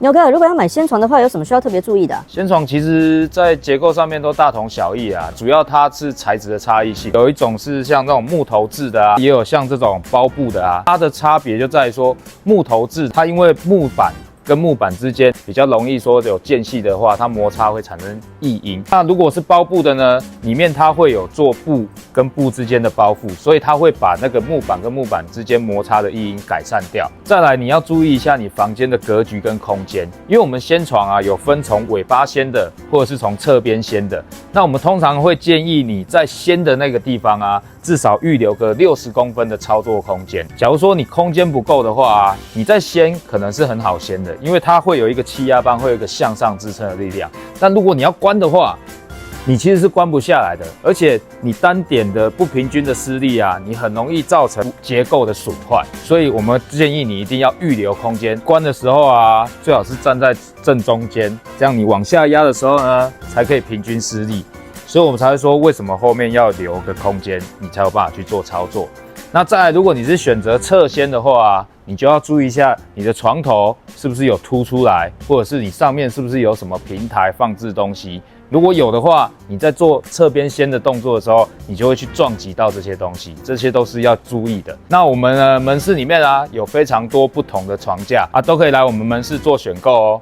牛哥，如果要买掀床的话，有什么需要特别注意的？掀床其实在结构上面都大同小异啊，主要它是材质的差异性，有一种是像这种木头制的啊，也有像这种包布的啊，它的差别就在于说木头制，它因为木板跟木板之间比较容易说有间隙的话，它摩擦会产生异音。那如果是包布的呢，里面它会有做布跟布之间的包覆，所以它会把那个木板跟木板之间摩擦的异音改善掉。再来，你要注意一下你房间的格局跟空间，因为我们掀床啊有分从尾巴掀的，或者是从侧边掀的。那我们通常会建议你在掀的那个地方啊，至少预留个60公分的操作空间。假如说你空间不够的话啊，你在掀可能是很好掀的，因为它会有一个气压棒，会有一个向上支撑的力量。但如果你要关的话，你其实是关不下来的，而且你单点的不平均的施力啊，你很容易造成结构的损坏。所以我们建议你一定要预留空间，关的时候啊，最好是站在正中间，这样你往下压的时候呢，才可以平均施力。所以我们才会说，为什么后面要留个空间，你才有办法去做操作。那再来，如果你是选择侧掀的话啊，你就要注意一下你的床头是不是有凸出来，或者是你上面是不是有什么平台放置东西。如果有的话，你在做侧边掀的动作的时候，你就会去撞击到这些东西，这些都是要注意的。那我们门市里面啊，有非常多不同的床架啊，都可以来我们门市做选购哦。